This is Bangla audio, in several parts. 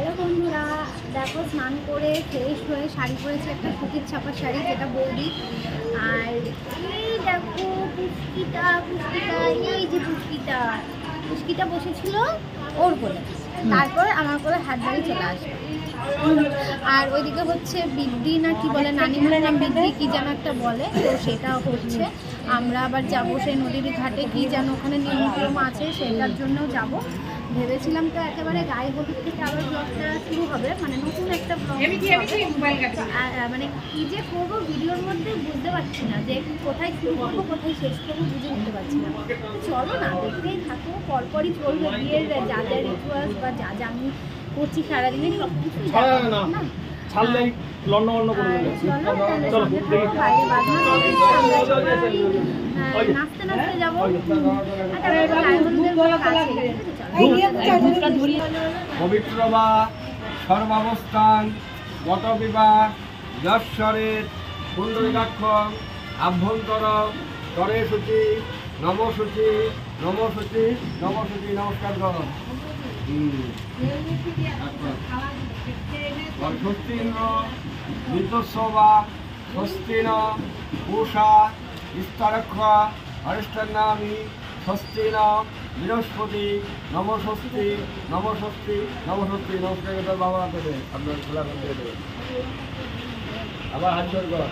হ্যালো বন্ধুরা, দেখো স্নান করে ফ্রেশ হয়ে শাড়ি পরেছি, একটা সুতির ছাপা শাড়ি যেটা বৌদি। আর এই দেখো পুষ্কিটা, এই যে পুষ্কিটা বসেছিল ওর কোলে, তারপর আমার কোলে হাত বাড়িয়ে চলে আসবে। আর ওইদিকে হচ্ছে বৃদ্ধি না কি বলে, নানিমার নাম বৃদ্ধি কি যেন একটা বলে, তো সেটা হচ্ছে। আমরা আবার যাবো সেই নদীর ঘাটে, কি যেন ওখানে নিয়ম আছে, সেটার জন্যও যাব ভেবেছিলাম। তো একেবারে গায়ে হলুদ থেকে আবার ব্লগটা শুরু হবে, মানে নতুন একটা ব্লগ। মানে কি যে করবো ভিডিওর মধ্যে বুঝতে পারছি না, যে কোথায় শুরু করবো কোথায় শেষ করবো বুঝে উঠতে পারছি না। চলো না, দেখতেই থাকো, পরপরই চলবে বিয়ের যা যা রিচুয়ালস বা যা যা আমি করছি সারাদিনে সব কিছু ছাড়লেই নাচতে নাচতে যাবো। পবিত্র বা সর্বাবস্থান গত বিবাহ যশ্বরের কুণ্ডলিকাক্ষ আভ্যন্তর তরে সূচি নমসূচি নমসূচি নমসূচি নমস্কার কর। স্বস্তিন্দ্র ঋতুস্বা স্বস্তিন পূষা বিস্তারক্ষ অরিষ্টান্নামি স্বস্তিন বৃহস্পতি নমস্বস্তি নমস্বস্তি নমস্বস্তি। নমস্কার করে বাবা দেবে, আপনার খোলা করে দেবে। আবার হাত জোর কর।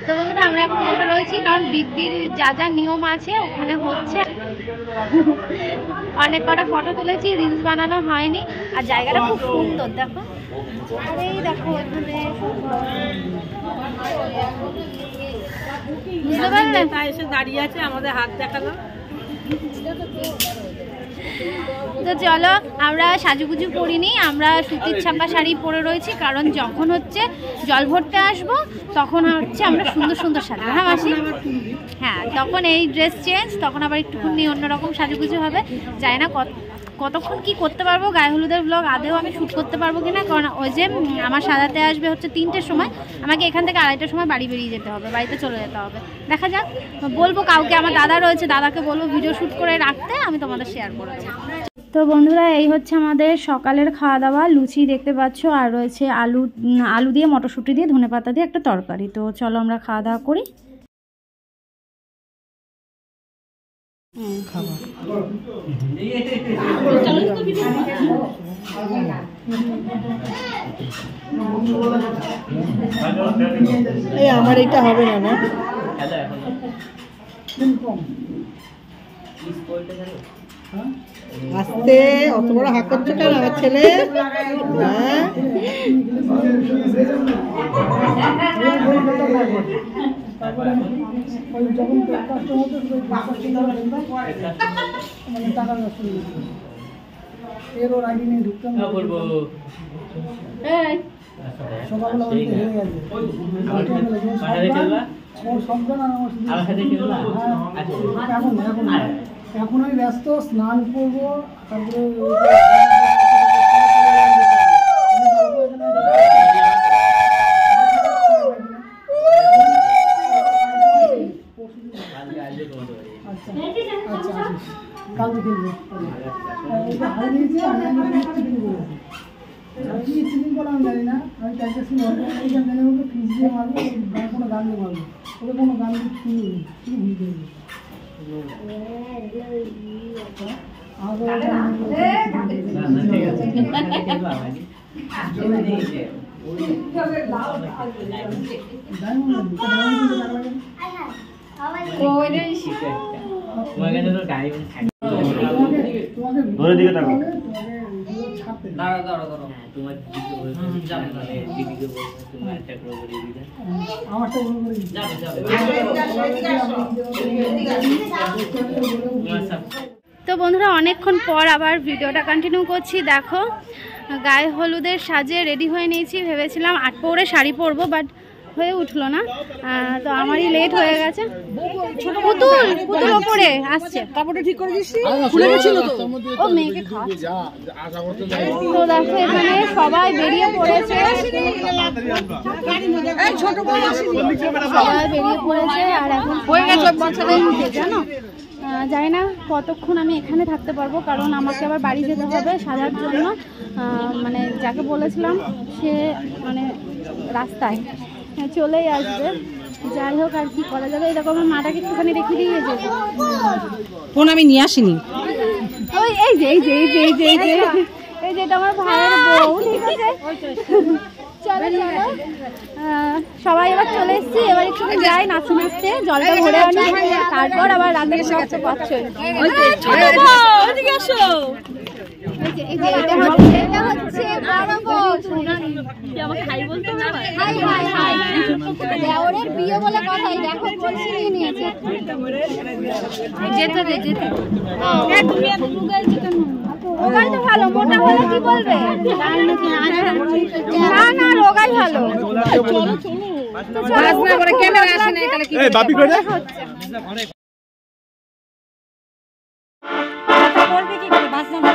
তো বন্ধুরা, আমরা এখন বসে রয়েছি, কারণ বৃদ্ধির যা যা নিয়ম আছে ওখানে হচ্ছে। অনেক কটা ফটো তুলেছি, রিলস বানানো হয়নি। আর জায়গাটা খুব সুন্দর, দেখো। আর এই দেখো এখানে বুঝতে পারলেন, তাই এসে দাঁড়িয়ে আছে, আমাদের হাত দেখালো। তো চলো আমরা সাজুগুজু করিনি, আমরা সুতির ছাপা শাড়ি পরে রয়েছি, কারণ যখন হচ্ছে জল ভরতে আসবো তখন হচ্ছে আমরা সুন্দর সুন্দর সাজবো। হ্যাঁ মাসি? হ্যাঁ, তখন এই ড্রেস চেঞ্জ, তখন আবার একটুখানি অন্যরকম সাজুগুজু হবে। জানি না কতক্ষণ কি করতে পারবো, গায়ে হলুদের ব্লগ আদেও আমি শ্যুট করতে পারবো কিনা, কারণ ওই যে আমার সাজাতে আসবে হচ্ছে 3টের সময়, আমাকে এখান থেকে 2:30টার সময় বাড়ি বেরিয়ে যেতে হবে, বাড়িতে চলে যেতে হবে। দেখা যাক, বলবো কাউকে, আমার দাদা রয়েছে, দাদাকে বলবো ভিডিও শ্যুট করে রাখতে, আমি তোমাদের শেয়ার করবো। তো বন্ধুরা এই হচ্ছে আমাদের সকালের খাওয়া দাওয়া, লুচি দেখতে পাচ্ছ, আর রয়েছে আলু দিয়ে মটরশুঁটি দিয়ে ধনেপাতা দিয়ে একটা তরকারি। তো চলো আমরা খাওয়া দাওয়া করি। আমার এটা হবে না, আস্তে অত বড় হাত করছে কেন আমার ছেলে? এখন আমি ব্যস্ত, স্নান করবো, তারপরে কালকে খেলবো। হাই দিয়েছি, আমি চিকেন করা আমি জানি না, আমি প্র্যাকটিস জানি ওকে ফিস দিয়ে মারবো, কোনো গান দিয়ে মারবো, ওকে কোনো গান দিয়ে শুনি শুধু ভুলতে হবে। তো বন্ধুরা অনেকক্ষণ পর আবার ভিডিওটা কন্টিনিউ করছি। দেখো গায়ে হলুদের সাজে রেডি হয়ে নিয়েছি, ভেবেছিলাম 8 পরে শাড়ি পরবো, বাট হয়ে উঠলো না, তো আমারই লেট হয়ে গেছে। পুতুল ওপরে আসছে, কাপড়টা ঠিক করে দিচ্ছি, ও মেয়েকে খাওয়াচ্ছে। তো দেখো এখানে সবাই বেরিয়ে পড়েছে, সবাই বেরিয়ে পড়েছে, আর এখন হয়ে গেছে বাচ্চাদের মুখে, জানো জানি না কতক্ষণ আমি এখানে থাকতে পারবো, কারণ আমাকে আবার বাড়ি যেতে হবে সাজার জন্য। মানে যাকে বলেছিলাম সে মানে রাস্তায় চলেই আসবে, যাই হোক আর কি করা যাবে। এরকম আমার মাটাকে একটুখানি রেখে দিয়ে যেতে, ফোন আমি নিয়ে আসিনি। ওই এই যে এই যে এই যে এই যে এই যে এই যেটা আমার ভাইয়ের বউ, ঠিক আছে চলো চলো সবাই এবার চলে এসছি, এবার একটু যাই নাচতে নাচতে জলটা ভরে আনি, তারপর আবার রান্না করতে পারছো। বিয়ে বলে কথাই দেখো নিয়ে নিয়েছে, যেতে দে যেতে। রোগাই তো ভালো, মোটা হলে কি বলবে? না না রোগাই ভালো। ক্যামেরা আসে না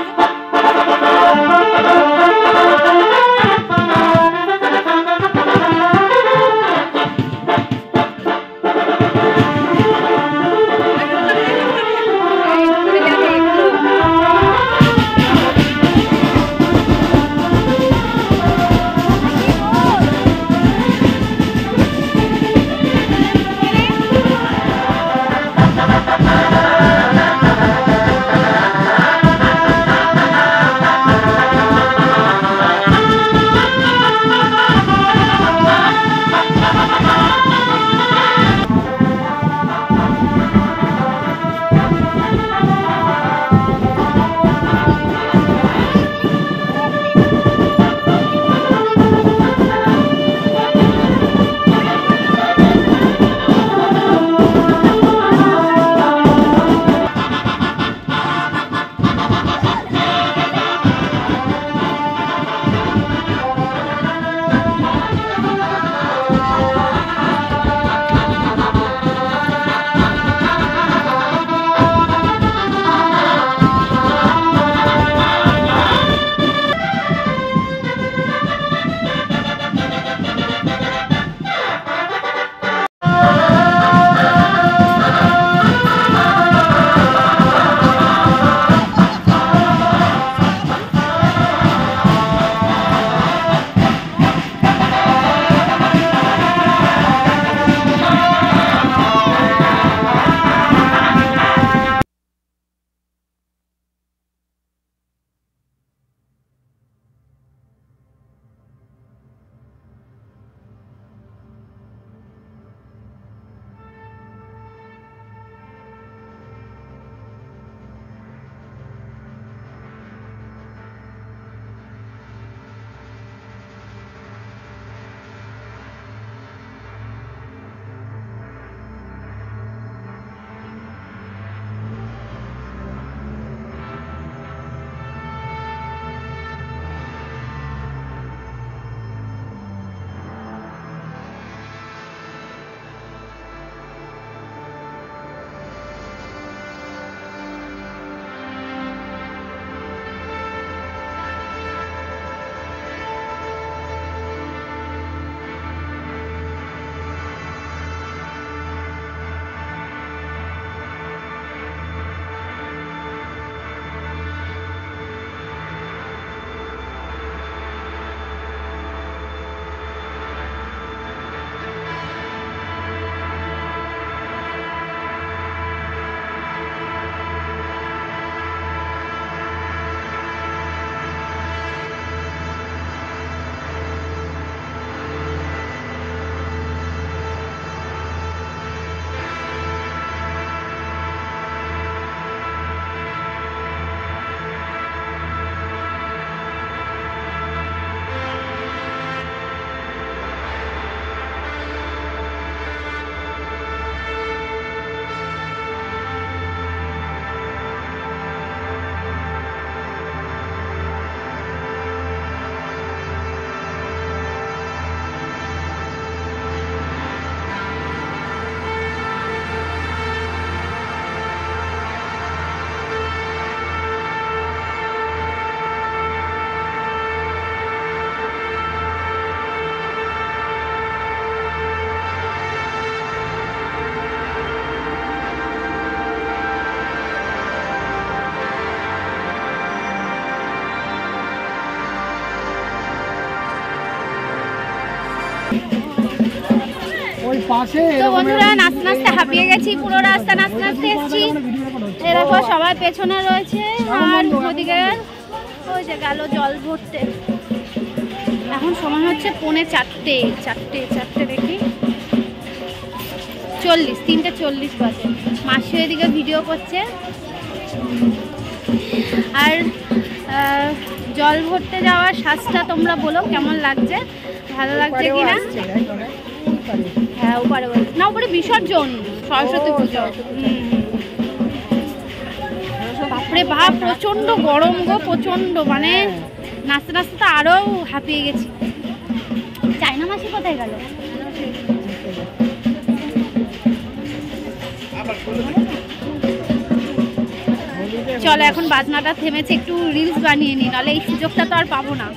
ওই পাশে তো বন্ধুরা নাচতে নাচতে হাঁপিয়ে গেছি, পুরো রাস্তা নাচতে নাচতে এসেছি। এরকম সবাই পেছনে রয়েছে আর ওদিকে ওই যে গেল জল ভরতে। এখন সময় হচ্ছে 3:45 দেখি 3:40 বাজে। মাসি এদিকে ভিডিও করছে। আর জল ভরতে যাওয়ার শ্বাসটা তোমরা বলো কেমন লাগছে, ভালো লাগছে কিনা? হ্যাঁ উপরে না, উপরে বিসর্জন সরস্বতী পুজো। বাপরে বাপ প্রচন্ড গরম গো, প্রচন্ড, মানে নাচতে নাচতে তো আরো হাঁপিয়ে গেছি। চায়না মাসি কোথায় গেল? চলো এখন বাজনাটা থেমেছে, একটু রিলস বানিয়ে নিই, নাহলে এই সুযোগটা তো আর পাবো না।